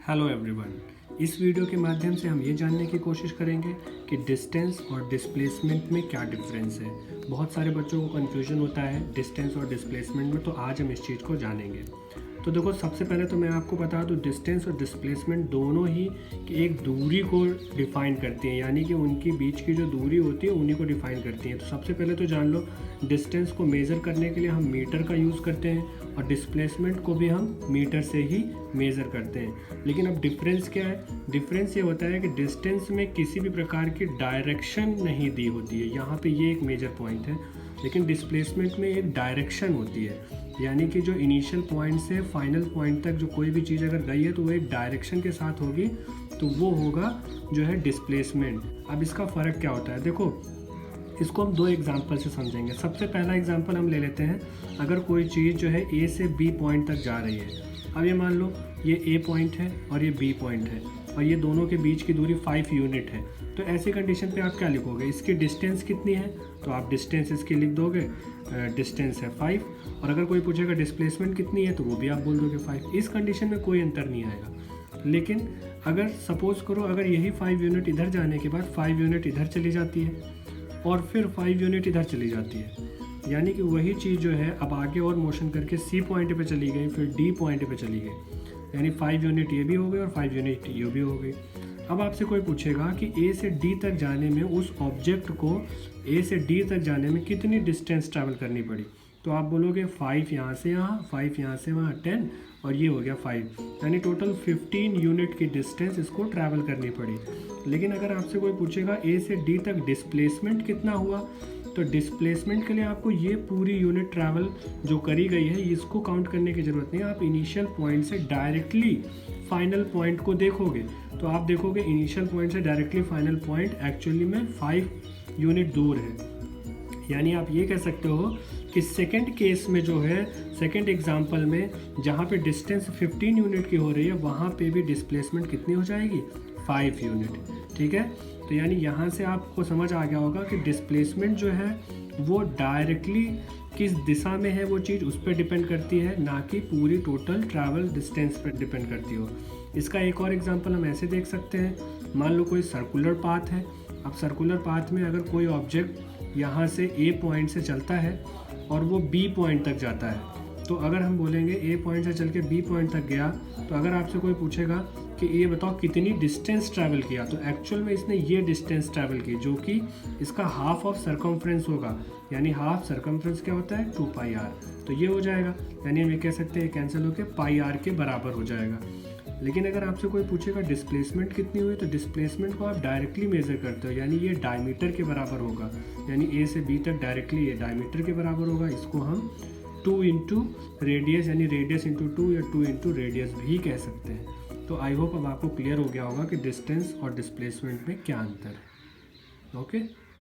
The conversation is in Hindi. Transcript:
Hello everyone. इस वीडियो के माध्यम से हम ये जानने की कोशिश करेंगे कि डिस्टेंस और डिस्प्लेसमेंट में क्या डिफरेंस है। बहुत सारे बच्चों को कन्फ्यूजन होता है डिस्टेंस और डिस्प्लेसमेंट में, तो आज हम इस चीज़ को जानेंगे। तो देखो, सबसे पहले तो मैं आपको बता दूं, डिस्टेंस और डिस्प्लेसमेंट दोनों ही एक दूरी को डिफ़ाइन करती हैं, यानी कि उनकी बीच की जो दूरी होती है उन्हीं को डिफ़ाइन करती हैं। तो सबसे पहले तो जान लो, डिस्टेंस को मेज़र करने के लिए हम मीटर का यूज़ करते हैं और डिस्प्लेसमेंट को भी हम मीटर से ही मेज़र करते हैं। लेकिन अब डिफरेंस क्या है? डिफरेंस ये होता है कि डिस्टेंस में किसी भी प्रकार की डायरेक्शन नहीं दी होती है, यहाँ पे ये एक मेजर पॉइंट है। लेकिन डिस्प्लेसमेंट में एक डायरेक्शन होती है, यानी कि जो इनिशियल पॉइंट से फाइनल पॉइंट तक जो कोई भी चीज़ अगर गई है तो वो एक डायरेक्शन के साथ होगी, तो वो होगा जो है डिस्प्लेसमेंट। अब इसका फ़र्क क्या होता है? देखो, इसको हम दो एग्जाम्पल से समझेंगे। सबसे पहला एग्जाम्पल हम ले लेते हैं। अगर कोई चीज़ जो है ए से बी पॉइंट तक जा रही है, अब ये मान लो ये ए पॉइंट है और ये बी पॉइंट है और ये दोनों के बीच की दूरी 5 यूनिट है, तो ऐसी कंडीशन पे आप क्या लिखोगे? इसकी डिस्टेंस कितनी है, तो आप डिस्टेंस इसकी लिख दोगे, डिस्टेंस है 5। और अगर कोई पूछेगा डिस्प्लेसमेंट कितनी है, तो वो भी आप बोल दोगे 5। इस कंडीशन में कोई अंतर नहीं आएगा। लेकिन अगर सपोज़ करो, अगर यही 5 यूनिट इधर जाने के बाद 5 यूनिट इधर चली जाती है और फिर 5 यूनिट इधर चली जाती है, यानी कि वही चीज़ जो है अब आगे और मोशन करके सी पॉइंट पे चली गई, फिर डी पॉइंट पे चली गई, यानी 5 यूनिट ये भी हो गई और 5 यूनिट ये भी हो गई। अब आपसे कोई पूछेगा कि ए से डी तक जाने में, उस ऑब्जेक्ट को ए से डी तक जाने में कितनी डिस्टेंस ट्रैवल करनी पड़ी, तो आप बोलोगे 5 यहाँ से यहाँ, 5 यहाँ से वहाँ, 10, और ये हो गया 5, यानी टोटल 15 यूनिट की डिस्टेंस इसको ट्रैवल करनी पड़ी। लेकिन अगर आपसे कोई पूछेगा ए से डी तक डिस्प्लेसमेंट कितना हुआ, तो डिस्प्लेसमेंट के लिए आपको ये पूरी यूनिट ट्रैवल जो करी गई है इसको काउंट करने की ज़रूरत नहीं है। आप इनिशियल पॉइंट से डायरेक्टली फाइनल पॉइंट को देखोगे, तो आप देखोगे इनिशियल पॉइंट से डायरेक्टली फाइनल पॉइंट एक्चुअली में 5 यूनिट दूर है। यानी आप ये कह सकते हो कि सेकंड केस में जो है, सेकंड एग्जांपल में जहाँ पे डिस्टेंस 15 यूनिट की हो रही है, वहाँ पे भी डिस्प्लेसमेंट कितनी हो जाएगी? 5 यूनिट। ठीक है, तो यानी यहाँ से आपको समझ आ गया होगा कि डिस्प्लेसमेंट जो है वो डायरेक्टली किस दिशा में है वो चीज़ उस पर डिपेंड करती है, ना कि पूरी टोटल ट्रैवल डिस्टेंस पर डिपेंड करती हो। इसका एक और एग्जांपल हम ऐसे देख सकते हैं। मान लो कोई सर्कुलर पाथ है। अब सर्कुलर पाथ में अगर कोई ऑब्जेक्ट यहाँ से ए पॉइंट से चलता है और वो बी पॉइंट तक जाता है, तो अगर हम बोलेंगे ए पॉइंट से चल के बी पॉइंट तक गया, तो अगर आपसे कोई पूछेगा कि ये बताओ कितनी डिस्टेंस ट्रैवल किया, तो एक्चुअल में इसने ये डिस्टेंस ट्रैवल की, जो कि इसका हाफ ऑफ सर्कमफ्रेंस होगा। यानी हाफ सर्कमफ्रेंस क्या होता है? 2 पाई आर। तो ये हो जाएगा, यानी हम ये कह सकते हैं कैंसिल होकर पाई आर के बराबर हो जाएगा। लेकिन अगर आपसे कोई पूछेगा डिस्प्लेसमेंट कितनी हुई, तो डिस्प्लेसमेंट को आप डायरेक्टली मेज़र करते हो, यानी ये डायमीटर के बराबर होगा। यानी ए से बी तक डायरेक्टली ये डायमीटर के बराबर होगा। इसको हम 2 इंटू रेडियस, यानी रेडियस इंटू 2 या 2 इंटू रेडियस भी कह सकते हैं। तो आई होप अब आपको क्लियर हो गया होगा कि डिस्टेंस और डिस्प्लेसमेंट में क्या अंतर है। ओके।